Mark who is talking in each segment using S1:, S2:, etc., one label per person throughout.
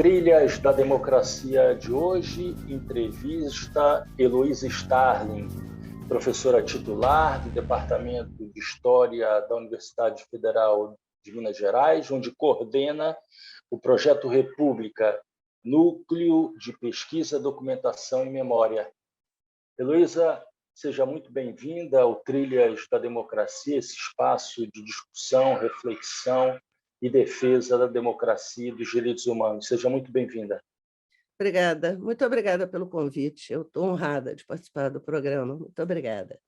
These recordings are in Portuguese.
S1: Trilhas da Democracia de hoje, entrevista Heloísa Starling, professora titular do Departamento de História da Universidade Federal de Minas Gerais, onde coordena o projeto República, Núcleo de Pesquisa, Documentação e Memória. Heloísa, seja muito bem-vinda ao Trilhas da Democracia, esse espaço de discussão, reflexão e defesa da democracia e dos direitos humanos. Seja muito bem-vinda.
S2: Obrigada, muito obrigada pelo convite. Eu estou honrada de participar do programa. Muito obrigada.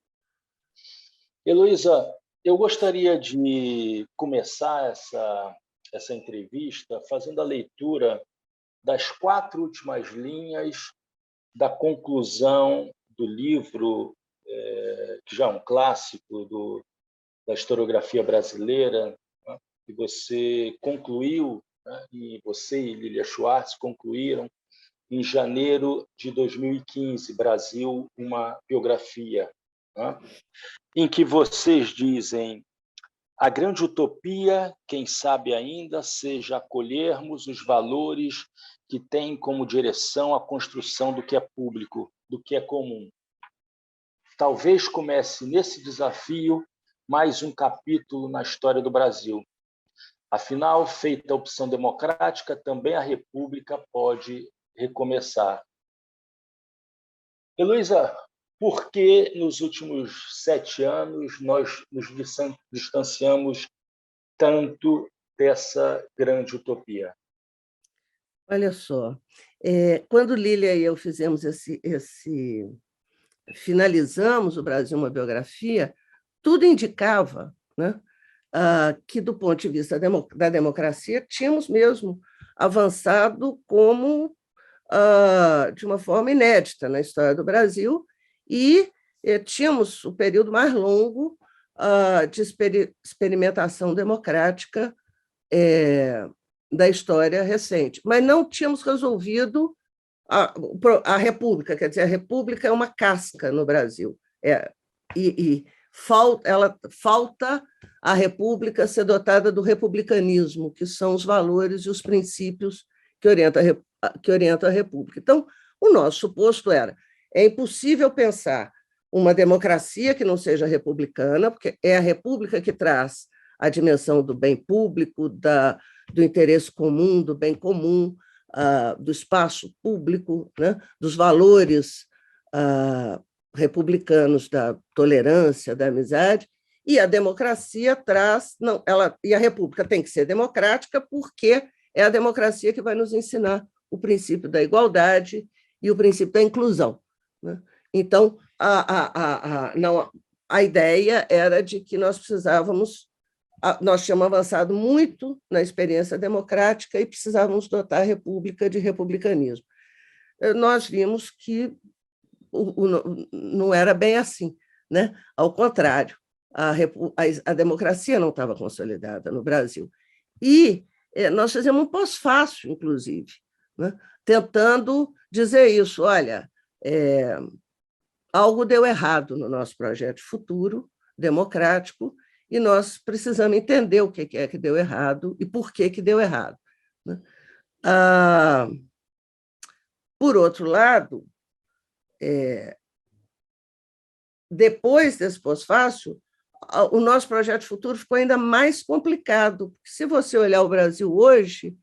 S1: Heloísa, eu gostaria de começar essa entrevista fazendo a leitura das 4 últimas linhas da conclusão do livro, que já é um clássico da historiografia brasileira, né, que você concluiu, né, e você e Lilia Schwartz concluíram em janeiro de 2015, Brasil, uma biografia, né, em que vocês dizem: a grande utopia, quem sabe ainda, seja acolhermos os valores que têm como direção a construção do que é público, do que é comum. Talvez comece nesse desafio mais um capítulo na história do Brasil. Afinal, feita a opção democrática, também a República pode recomeçar. Heloísa, por que nos últimos 7 anos nós nos distanciamos tanto dessa grande utopia?
S2: Olha só, quando Lília e eu fizemos finalizamos o Brasil, uma biografia, tudo indicava, né, que, do ponto de vista da democracia, tínhamos mesmo avançado de uma forma inédita na história do Brasil e tínhamos o período mais longo de experimentação democrática da história recente. Mas não tínhamos resolvido a República, quer dizer, a República é uma casca no Brasil, falta a República ser dotada do republicanismo, que são os valores e os princípios que orientam a República. Então, o nosso suposto é impossível pensar uma democracia que não seja republicana, porque é a República que traz a dimensão do bem público, do interesse comum, do bem comum, do espaço público, né, dos valores republicanos da tolerância, da amizade, e a democracia traz... e a República tem que ser democrática porque é a democracia que vai nos ensinar o princípio da igualdade e o princípio da inclusão, né? Então, a ideia era de que nós tínhamos avançado muito na experiência democrática e precisávamos dotar a República de republicanismo. Nós vimos que não era bem assim, né? Ao contrário, a democracia não estava consolidada no Brasil. E nós fizemos um pós-fácil, inclusive, né, tentando dizer isso: olha, algo deu errado no nosso projeto futuro democrático e nós precisamos entender o que é que deu errado e por que deu errado, né? Por outro lado, depois desse pós-fácil, o nosso projeto futuro ficou ainda mais complicado. Se você olhar o Brasil hoje,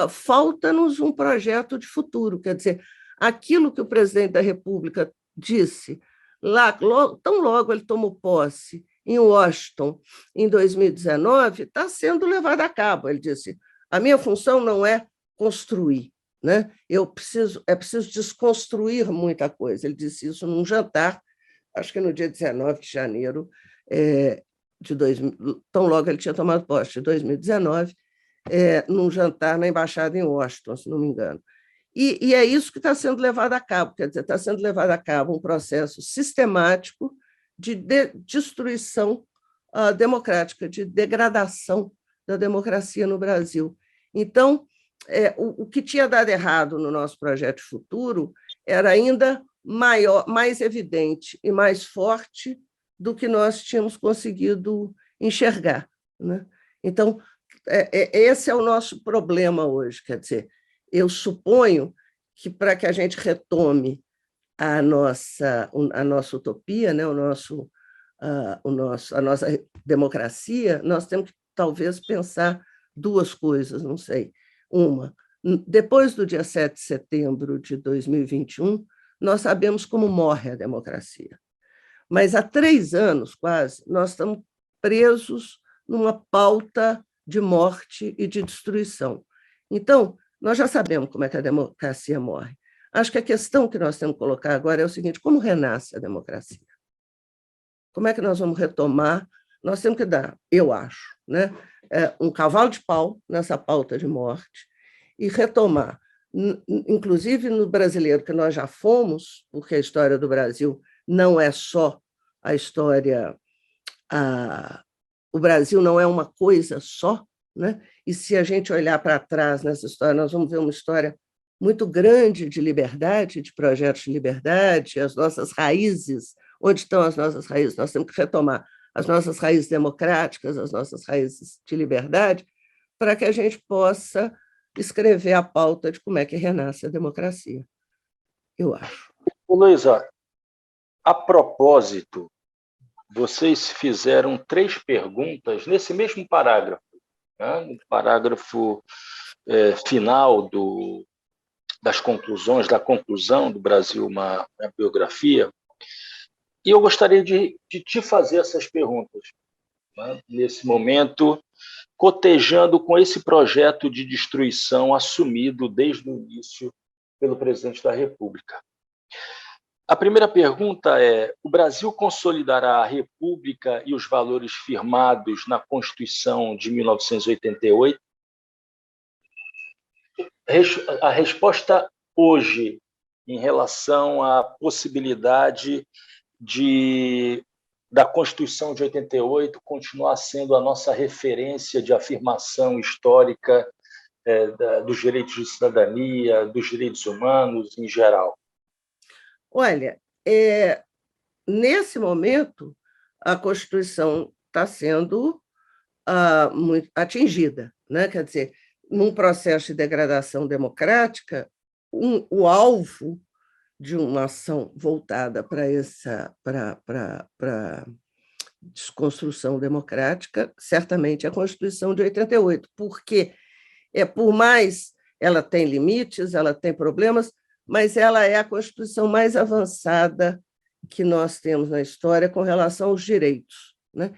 S2: falta-nos um projeto de futuro. Quer dizer, aquilo que o presidente da República disse, tão logo ele tomou posse em Washington, em 2019, está sendo levado a cabo. Ele disse: a minha função não é construir, né? É preciso desconstruir muita coisa. Ele disse isso num jantar, acho que no dia 19 de janeiro de 2000, tão logo ele tinha tomado posse, de 2019, num jantar na Embaixada em Washington, se não me engano. E é isso que está sendo levado a cabo, quer dizer, está sendo levado a cabo um processo sistemático de destruição democrática, de degradação da democracia no Brasil. Então, o que tinha dado errado no nosso projeto futuro era ainda maior, mais evidente e mais forte do que nós tínhamos conseguido enxergar, né? Então, esse é o nosso problema hoje, quer dizer, eu suponho que, para que a gente retome a nossa utopia, né, a nossa democracia, nós temos que, talvez, pensar duas coisas, não sei. Uma, depois do dia 7 de setembro de 2021, nós sabemos como morre a democracia. Mas há 3 anos, quase, nós estamos presos numa pauta de morte e de destruição. Então, nós já sabemos como é que a democracia morre. Acho que a questão que nós temos que colocar agora é o seguinte: como renasce a democracia? Como é que nós vamos retomar? Nós temos que dar, eu acho, né, um cavalo de pau nessa pauta de morte e retomar, inclusive no brasileiro, que nós já fomos, porque a história do Brasil não é só a história, o Brasil não é uma coisa só, né? E se a gente olhar para trás nessa história, nós vamos ver uma história muito grande de liberdade, de projetos de liberdade, as nossas raízes. Onde estão as nossas raízes? Nós temos que retomar as nossas raízes democráticas, as nossas raízes de liberdade, para que a gente possa escrever a pauta de como é que renasce a democracia, eu acho.
S1: Luísa, a propósito, vocês fizeram 3 perguntas nesse mesmo parágrafo, né? No parágrafo final das conclusões, da conclusão do Brasil, uma biografia, e eu gostaria de te fazer essas perguntas, né? Nesse momento, cotejando com esse projeto de destruição assumido desde o início pelo presidente da República. A primeira pergunta é: o Brasil consolidará a República e os valores firmados na Constituição de 1988? A resposta hoje, em relação à possibilidade da Constituição de 88 continuar sendo a nossa referência de afirmação histórica dos direitos de cidadania, dos direitos humanos em geral?
S2: Olha, nesse momento, a Constituição está sendo muito atingida, né? Quer dizer, num processo de degradação democrática, o alvo de uma ação voltada para desconstrução democrática, certamente é a Constituição de 88, porque, por mais ela tem limites, ela tem problemas, mas ela é a Constituição mais avançada que nós temos na história com relação aos direitos, né?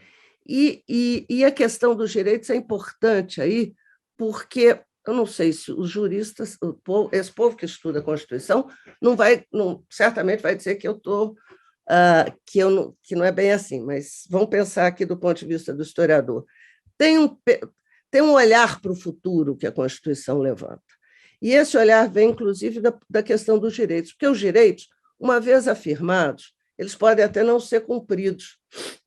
S2: E a questão dos direitos é importante aí, porque eu não sei se os juristas, esse povo que estuda a Constituição, certamente vai dizer que que não é bem assim, mas vamos pensar aqui do ponto de vista do historiador. Tem um olhar para o futuro que a Constituição levanta. E esse olhar vem, inclusive, da questão dos direitos, porque os direitos, uma vez afirmados, eles podem até não ser cumpridos,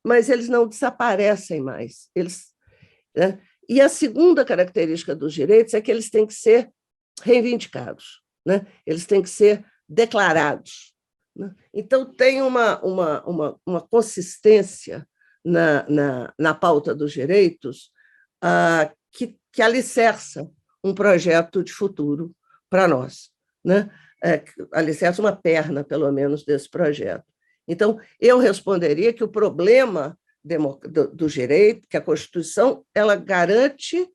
S2: mas eles não desaparecem mais. Né? E a segunda característica dos direitos é que eles têm que ser reivindicados, né? Eles têm que ser declarados, né? Então, tem uma consistência na pauta dos direitos que alicerça um projeto de futuro para nós, né? Alicerça uma perna, pelo menos, desse projeto. Então, eu responderia que o problema do direito, que a Constituição ela garante,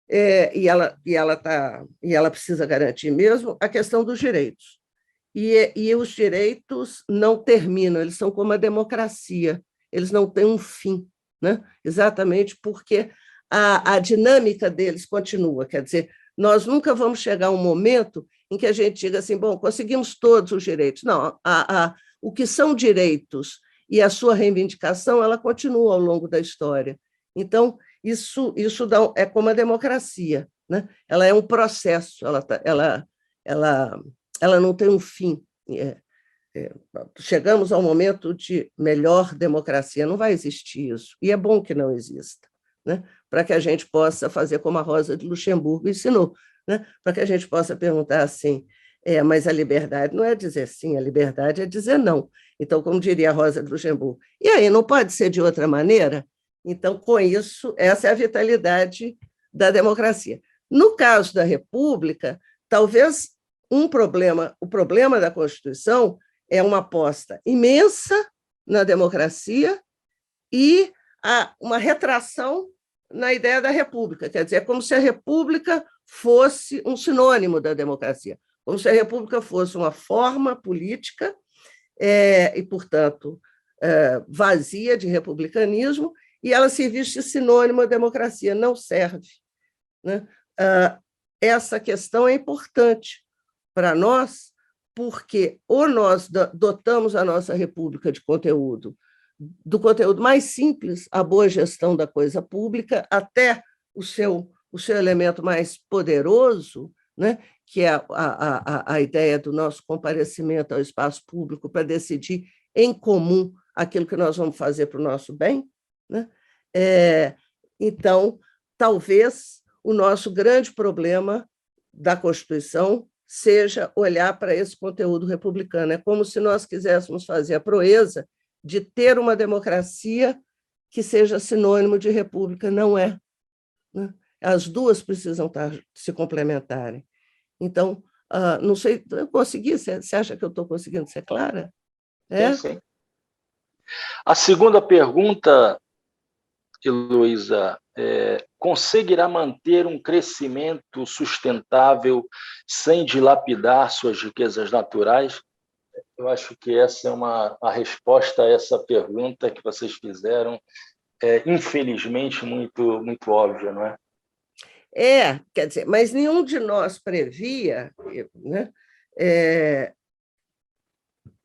S2: e ela precisa garantir mesmo, a questão dos direitos. E os direitos não terminam, eles são como a democracia, eles não têm um fim, né? Exatamente porque a dinâmica deles continua. Quer dizer, nós nunca vamos chegar a um momento em que a gente diga assim, bom, conseguimos todos os direitos. Não, o que são direitos e a sua reivindicação, ela continua ao longo da história. Então, isso é como a democracia, né? Ela é um processo, ela não tem um fim. Chegamos ao momento de melhor democracia, não vai existir isso, e é bom que não exista, né? Para que a gente possa fazer como a Rosa de Luxemburgo ensinou, né? Para que a gente possa perguntar assim, mas a liberdade não é dizer sim, a liberdade é dizer não. Então, como diria a Rosa de Luxemburgo, e aí, não pode ser de outra maneira? Então, com isso, essa é a vitalidade da democracia. No caso da República, talvez o problema da Constituição é uma aposta imensa na democracia e uma retração na ideia da república. Quer dizer, é como se a república fosse um sinônimo da democracia, como se a república fosse uma forma política e, portanto, vazia de republicanismo, e ela se viste sinônimo da democracia. Não serve, né? Essa questão é importante para nós, porque ou nós dotamos a nossa república de conteúdo, do conteúdo mais simples, a boa gestão da coisa pública, até o seu elemento mais poderoso, né, que é a ideia do nosso comparecimento ao espaço público para decidir em comum aquilo que nós vamos fazer para o nosso bem, né? Então, talvez o nosso grande problema da Constituição seja olhar para esse conteúdo republicano. É como se nós quiséssemos fazer a proeza de ter uma democracia que seja sinônimo de república. Não é, né? As duas precisam se complementarem. Então, não sei, eu consegui? Você acha que eu estou conseguindo ser clara?
S1: Sim. A segunda pergunta, Heloísa, conseguirá manter um crescimento sustentável sem dilapidar suas riquezas naturais? Eu acho que essa é a resposta a essa pergunta que vocês fizeram, infelizmente, muito, muito óbvia, não é?
S2: Quer dizer, mas nenhum de nós previa, né,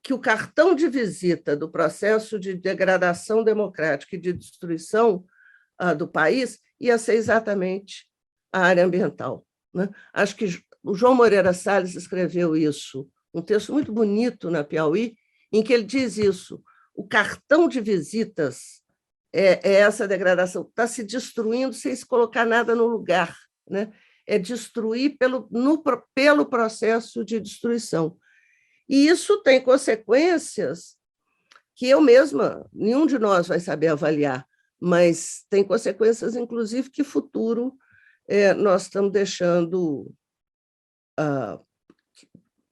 S2: que o cartão de visita do processo de degradação democrática e de destruição do país ia ser exatamente a área ambiental, né? Acho que o João Moreira Salles escreveu isso, um texto muito bonito na Piauí, em que ele diz isso: o cartão de visitas é essa degradação, está se destruindo sem se colocar nada no lugar, né? É destruir pelo processo de destruição. E isso tem consequências que eu mesma, nenhum de nós vai saber avaliar, mas tem consequências, inclusive, que futuro nós estamos deixando.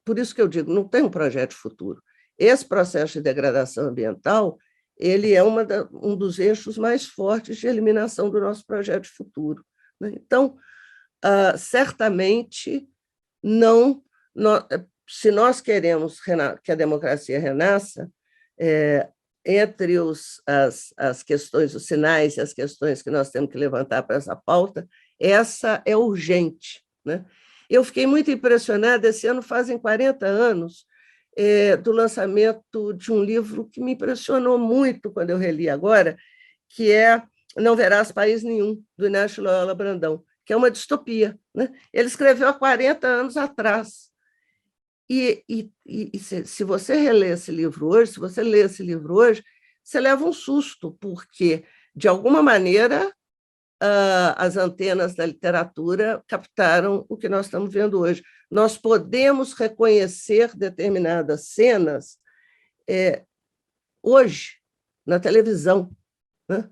S2: Por isso que eu digo, não tem um projeto de futuro. Esse processo de degradação ambiental ele é um dos eixos mais fortes de eliminação do nosso projeto de futuro, né? Então, certamente, se nós queremos que a democracia renasça, entre as questões, os sinais e as questões que nós temos que levantar para essa pauta, essa é urgente, né? Eu fiquei muito impressionada, esse ano fazem 40 anos do lançamento de um livro que me impressionou muito quando eu reli agora, que é Não Verás País Nenhum, do Inácio Loyola Brandão, que é uma distopia, né? Ele escreveu há 40 anos atrás. E se você reler esse livro hoje, se você ler esse livro hoje, você leva um susto, porque, de alguma maneira, as antenas da literatura captaram o que nós estamos vendo hoje. Nós podemos reconhecer determinadas cenas hoje, na televisão, né?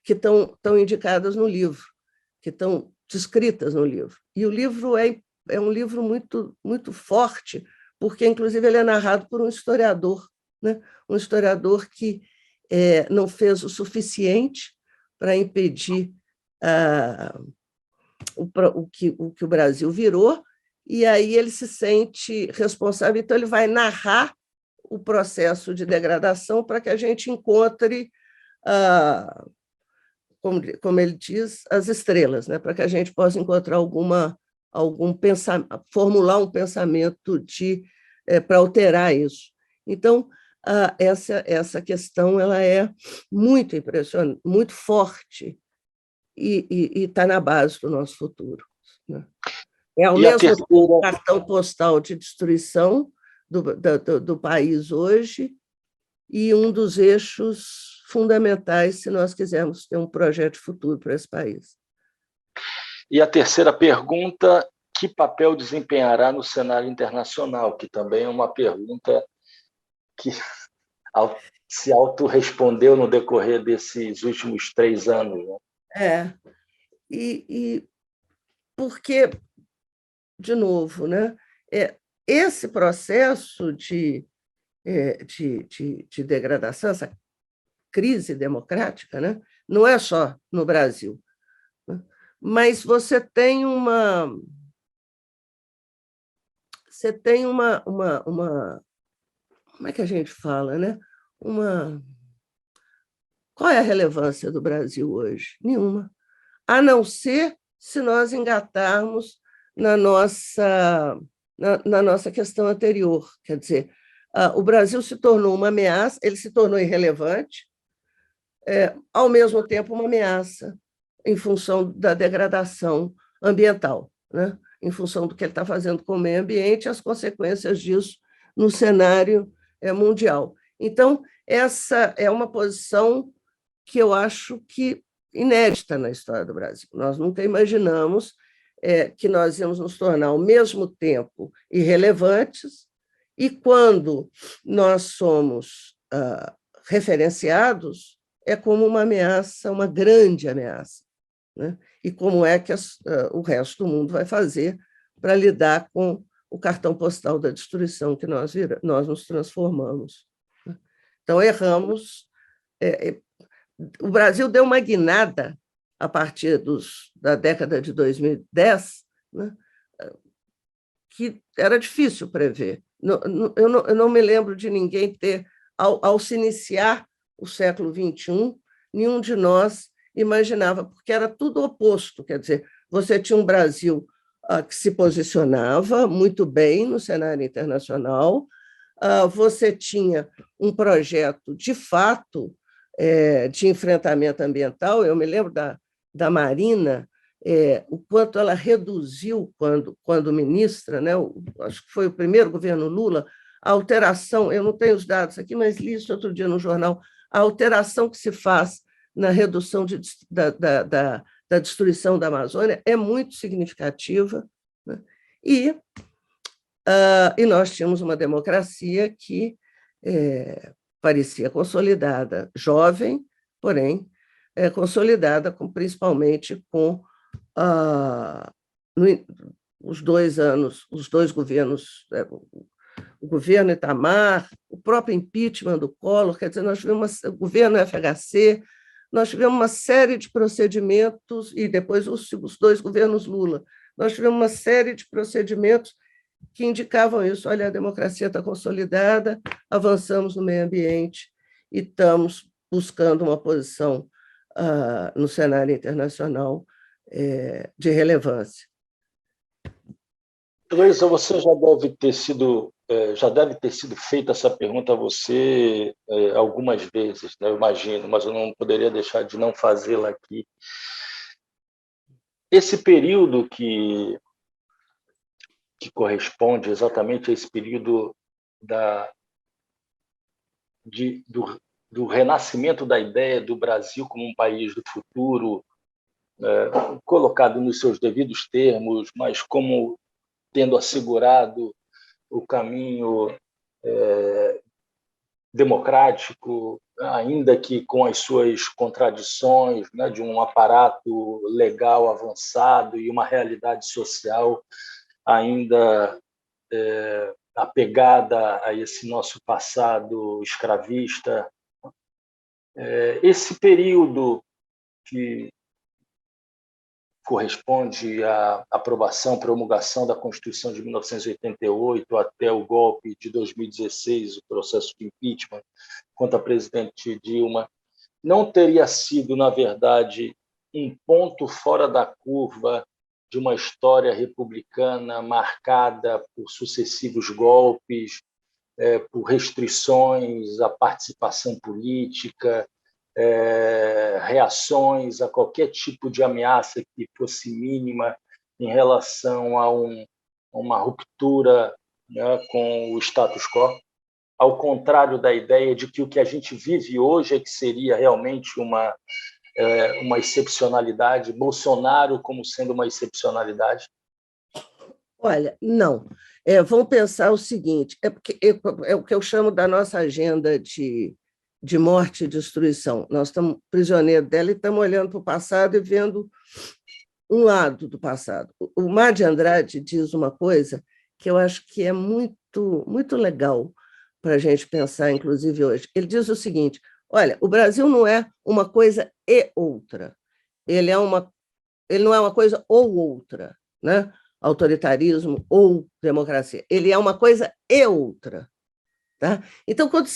S2: Que estão indicadas no livro, que estão descritas no livro. E o livro é um livro muito, muito forte, porque, inclusive, ele é narrado por um historiador, né? Um historiador que não fez o suficiente para impedir o que o Brasil virou, e aí ele se sente responsável, então ele vai narrar o processo de degradação para que a gente encontre, como ele diz, as estrelas, né? Para que a gente possa encontrar algum pensamento, formular um pensamento para alterar isso. Então, essa questão ela é muito impressionante, muito forte, e está na base do nosso futuro, né? É ao mesmo tempo cartão postal de destruição do país hoje e um dos eixos fundamentais se nós quisermos ter um projeto de futuro para esse país.
S1: E a terceira pergunta: que papel desempenhará no cenário internacional? Que também é uma pergunta que se autorrespondeu no decorrer desses últimos 3 anos, né?
S2: E porque de novo, né? Esse processo de degradação, essa crise democrática, né? Não é só no Brasil, né? Mas você tem como é que a gente fala, né? Qual é a relevância do Brasil hoje? Nenhuma. A não ser se nós engatarmos na nossa questão anterior. Quer dizer, o Brasil se tornou uma ameaça, ele se tornou irrelevante, ao mesmo tempo uma ameaça em função da degradação ambiental, né? Em função do que ele está fazendo com o meio ambiente e as consequências disso no cenário mundial. Então, essa é uma posição que eu acho que inédita na história do Brasil. Nós nunca imaginamos que nós íamos nos tornar, ao mesmo tempo, irrelevantes, e quando nós somos referenciados, é como uma ameaça, uma grande ameaça, né? E como é que o resto do mundo vai fazer para lidar com o cartão postal da destruição que nós nos transformamos, né? Então, erramos. O Brasil deu uma guinada a partir da década de 2010, né, que era difícil prever. Eu não me lembro de ninguém ter, ao se iniciar o século XXI, nenhum de nós imaginava, porque era tudo oposto. Quer dizer, você tinha um Brasil que se posicionava muito bem no cenário internacional, você tinha um projeto, de fato, de enfrentamento ambiental. Eu me lembro da Marina, o quanto ela reduziu, quando ministra, né, acho que foi o primeiro governo Lula, a alteração, eu não tenho os dados aqui, mas li isso outro dia no jornal, a alteração que se faz na redução da destruição da Amazônia é muito significativa, né? E nós tínhamos uma democracia que parecia consolidada, jovem, porém consolidada, principalmente com os 2 anos, os 2 governos, o governo Itamar, o próprio impeachment do Collor. Quer dizer, nós tivemos o governo FHC, nós tivemos uma série de procedimentos, e depois os 2 governos Lula, nós tivemos uma série de procedimentos que indicavam isso. Olha, a democracia está consolidada, avançamos no meio ambiente e estamos buscando uma posição no cenário internacional de relevância.
S1: Heloísa, você já deve ter sido feita essa pergunta a você algumas vezes, né? Eu imagino, mas eu não poderia deixar de não fazê-la aqui. Esse período que corresponde exatamente a esse período do renascimento da ideia do Brasil como um país do futuro, colocado nos seus devidos termos, mas como tendo assegurado o caminho democrático, ainda que com as suas contradições, né, de um aparato legal avançado e uma realidade social ainda apegada a esse nosso passado escravista. Esse período que corresponde à aprovação, promulgação da Constituição de 1988 até o golpe de 2016, o processo de impeachment contra a presidente Dilma, não teria sido, na verdade, um ponto fora da curva de uma história republicana marcada por sucessivos golpes, por restrições à participação política, reações a qualquer tipo de ameaça que fosse mínima em relação a uma ruptura, né, com o status quo, ao contrário da ideia de que o que a gente vive hoje é que seria realmente uma excepcionalidade, Bolsonaro como sendo uma excepcionalidade?
S2: Olha, não. Vamos pensar o seguinte, porque é o que eu chamo da nossa agenda de morte e destruição. Nós estamos prisioneiros dela e estamos olhando para o passado e vendo um lado do passado. O Mar de Andrade diz uma coisa que eu acho que é muito legal para a gente pensar, inclusive hoje. Ele diz o seguinte: olha, o Brasil não é uma coisa e outra, ele não é uma coisa ou outra, né? Autoritarismo ou democracia. Ele é uma coisa e outra. Tá? Então, quando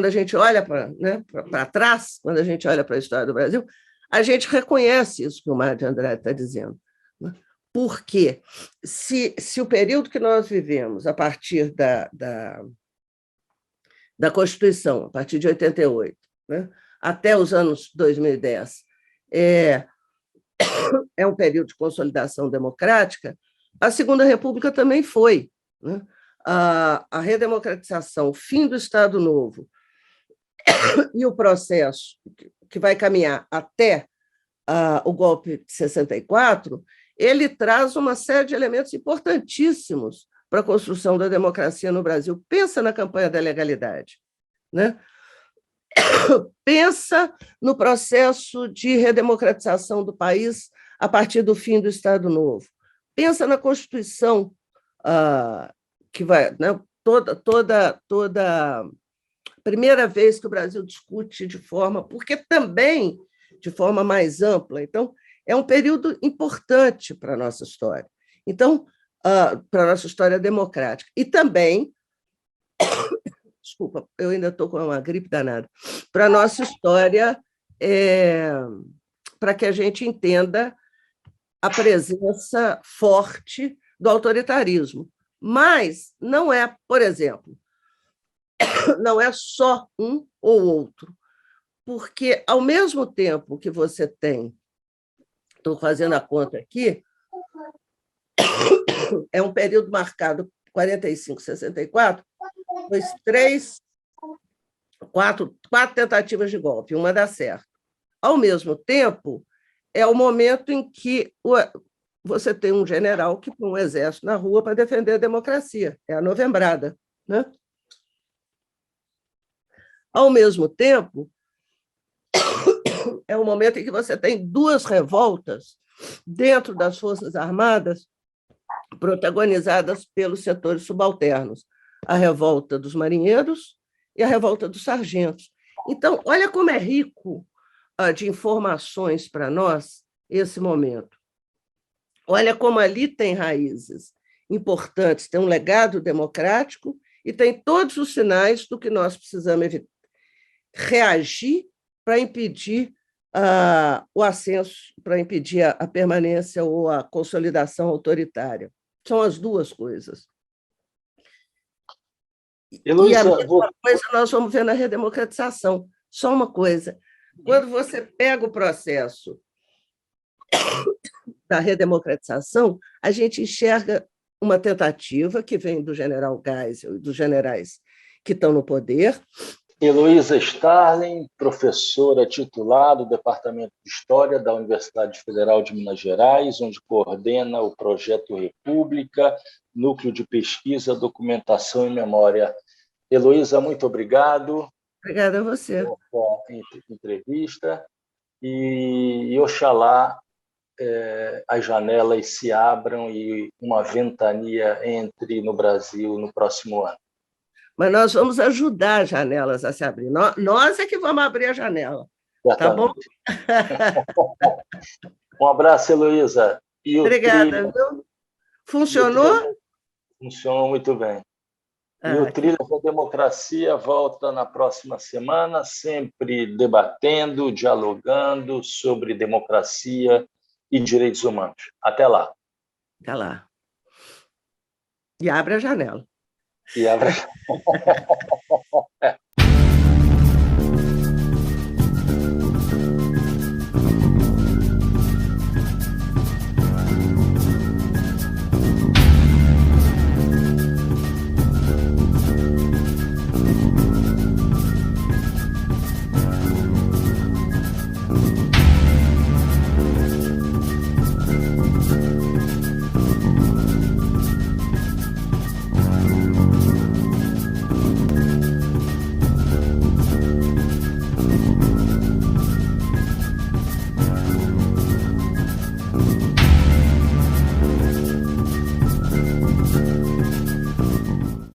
S2: a gente olha para, né, trás, quando a gente olha para a história do Brasil, a gente reconhece isso que o Mário de Andrade está dizendo. Né? Porque se o período que nós vivemos, a partir da Constituição, a partir de 88, né, até os anos 2010, é um período de consolidação democrática, a Segunda República também foi. Né? A redemocratização, o fim do Estado Novo e o processo que vai caminhar até o golpe de 64, ele traz uma série de elementos importantíssimos para a construção da democracia no Brasil. Pensa na campanha da legalidade, né? Pensa no processo de redemocratização do país a partir do fim do Estado Novo. Pensa na Constituição, que vai, né, toda primeira vez que o Brasil discute porque também de forma mais ampla. Então, é um período importante para a nossa história. Então, para a nossa história democrática. E também, desculpa, eu ainda estou com uma gripe danada, para a nossa história, para que a gente entenda a presença forte do autoritarismo. Mas não é, por exemplo, não é só um ou outro, porque, ao mesmo tempo que você tem, estou fazendo a conta aqui, é um período marcado 45, 64, quatro tentativas de golpe, uma dá certo. Ao mesmo tempo, é o momento em que você tem um general que põe um exército na rua para defender a democracia, é a novembrada. Né? Ao mesmo tempo, é o momento em que você tem duas revoltas dentro das Forças Armadas protagonizadas pelos setores subalternos, a revolta dos marinheiros e a revolta dos sargentos. Então, olha como é rico de informações para nós esse momento. Olha como ali tem raízes importantes, tem um legado democrático e tem todos os sinais do que nós precisamos reagir para impedir o ascenso, para impedir a permanência ou a consolidação autoritária. São as duas coisas.
S1: Heloísa,
S2: e a mesma coisa nós vamos ver na redemocratização. Só uma coisa, quando você pega o processo da redemocratização, a gente enxerga uma tentativa que vem do general Geisel e dos generais que estão no poder.
S1: Heloísa Starling, professora titular do Departamento de História da Universidade Federal de Minas Gerais, onde coordena o Projeto República, Núcleo de Pesquisa, Documentação e Memória. Heloísa, muito obrigado.
S2: Obrigada a você.
S1: Pela entrevista. E oxalá as janelas se abram e uma ventania entre no Brasil no próximo ano.
S2: Mas nós vamos ajudar as janelas a se abrir. Nós é que vamos abrir a janela.
S1: Exatamente.
S2: Tá bom?
S1: Um abraço, Heloísa.
S2: Obrigada. Funcionou?
S1: Funcionou muito bem. E o Trilha da Democracia volta na próxima semana, sempre debatendo, dialogando sobre democracia e direitos humanos. Até lá.
S2: Até lá. E abre a janela.
S1: E abre a janela.